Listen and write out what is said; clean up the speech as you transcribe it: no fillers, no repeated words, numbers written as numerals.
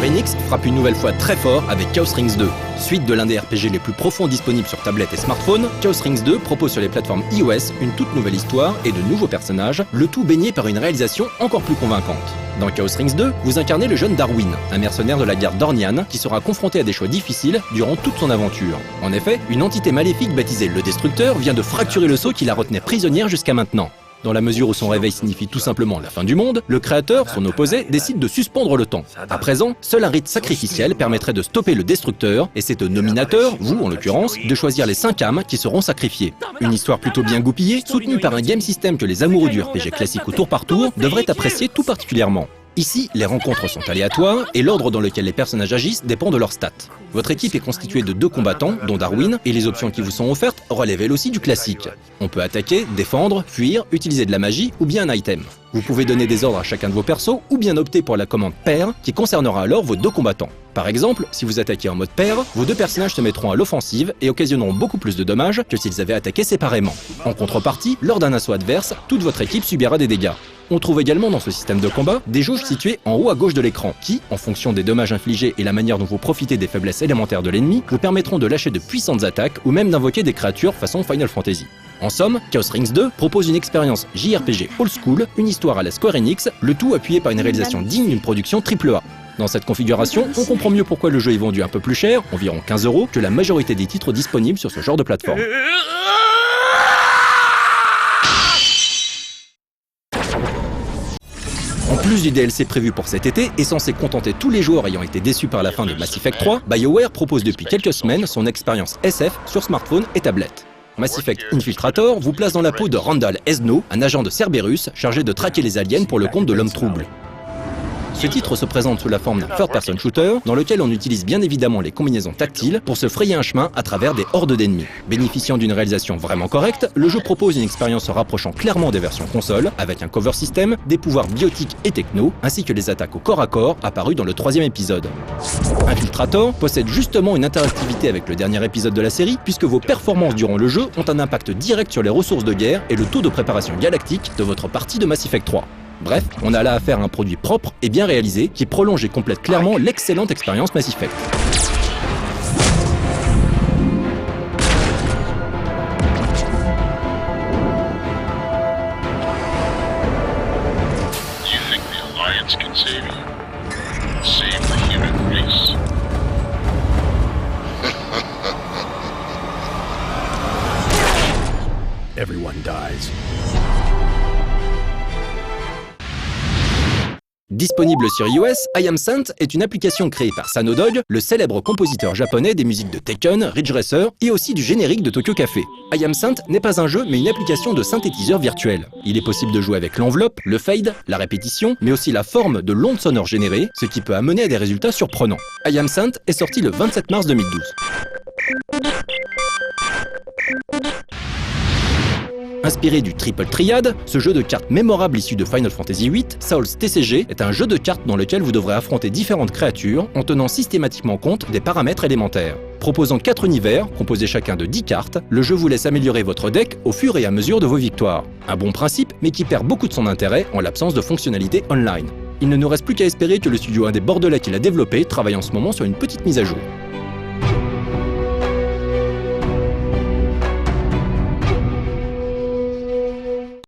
Square Enix frappe une nouvelle fois très fort avec Chaos Rings 2. Suite de l'un des RPG les plus profonds disponibles sur tablette et smartphone, Chaos Rings 2 propose sur les plateformes iOS une toute nouvelle histoire et de nouveaux personnages, le tout baigné par une réalisation encore plus convaincante. Dans Chaos Rings 2, vous incarnez le jeune Darwin, un mercenaire de la garde d'Ornian qui sera confronté à des choix difficiles durant toute son aventure. En effet, une entité maléfique baptisée le Destructeur vient de fracturer le sceau qui la retenait prisonnière jusqu'à maintenant. Dans la mesure où son réveil signifie tout simplement la fin du monde, le créateur, son opposé, décide de suspendre le temps. À présent, seul un rite sacrificiel permettrait de stopper le Destructeur, et c'est au nominateur, vous en l'occurrence, de choisir les 5 âmes qui seront sacrifiées. Une histoire plutôt bien goupillée, soutenue par un game system que les amoureux du RPG classique au tour par tour devraient apprécier tout particulièrement. Ici, les rencontres sont aléatoires et l'ordre dans lequel les personnages agissent dépend de leurs stats. Votre équipe est constituée de 2 combattants, dont Darwin, et les options qui vous sont offertes relèvent elles aussi du classique. On peut attaquer, défendre, fuir, utiliser de la magie ou bien un item. Vous pouvez donner des ordres à chacun de vos persos ou bien opter pour la commande pair qui concernera alors vos 2 combattants. Par exemple, si vous attaquez en mode pair, vos 2 personnages se mettront à l'offensive et occasionneront beaucoup plus de dommages que s'ils avaient attaqué séparément. En contrepartie, lors d'un assaut adverse, toute votre équipe subira des dégâts. On trouve également dans ce système de combat des jauges situées en haut à gauche de l'écran qui, en fonction des dommages infligés et la manière dont vous profitez des faiblesses élémentaires de l'ennemi, vous permettront de lâcher de puissantes attaques ou même d'invoquer des créatures façon Final Fantasy. En somme, Chaos Rings 2 propose une expérience JRPG old school, une histoire à la Square Enix, le tout appuyé par une réalisation digne d'une production AAA. Dans cette configuration, on comprend mieux pourquoi le jeu est vendu un peu plus cher, environ 15 €, que la majorité des titres disponibles sur ce genre de plateforme. En plus du DLC prévu pour cet été et censé contenter tous les joueurs ayant été déçus par la fin de Mass Effect 3, BioWare propose depuis quelques semaines son expérience SF sur smartphone et tablette. Mass Effect Infiltrator vous place dans la peau de Randall Esno, un agent de Cerberus chargé de traquer les aliens pour le compte de l'homme trouble. Ce titre se présente sous la forme d'un third-person shooter dans lequel on utilise bien évidemment les combinaisons tactiles pour se frayer un chemin à travers des hordes d'ennemis. Bénéficiant d'une réalisation vraiment correcte, le jeu propose une expérience se rapprochant clairement des versions console, avec un cover system, des pouvoirs biotiques et techno, ainsi que les attaques au corps à corps apparues dans le 3e épisode. Infiltrator possède justement une interactivité avec le dernier épisode de la série, puisque vos performances durant le jeu ont un impact direct sur les ressources de guerre et le taux de préparation galactique de votre partie de Mass Effect 3. Bref, on a là affaire à un produit propre et bien réalisé qui prolonge et complète clairement l'excellente expérience Mass Effect. You think the Alliance can save you? Save the human race. Everyone dies. Disponible sur iOS, I Am Sent est une application créée par Sanodog, le célèbre compositeur japonais des musiques de Tekken, Ridge Racer et aussi du générique de Tokyo Café. I Am Sent n'est pas un jeu mais une application de synthétiseur virtuel. Il est possible de jouer avec l'enveloppe, le fade, la répétition, mais aussi la forme de l'onde sonore générée, ce qui peut amener à des résultats surprenants. I Am Sent est sorti le 27 mars 2012. Inspiré du Triple Triad, ce jeu de cartes mémorable issu de Final Fantasy VIII, Souls TCG est un jeu de cartes dans lequel vous devrez affronter différentes créatures en tenant systématiquement compte des paramètres élémentaires. Proposant 4 univers, composés chacun de 10 cartes, le jeu vous laisse améliorer votre deck au fur et à mesure de vos victoires. Un bon principe, mais qui perd beaucoup de son intérêt en l'absence de fonctionnalités online. Il ne nous reste plus qu'à espérer que le studio indé bordelais qui l'a développé travaille en ce moment sur une petite mise à jour.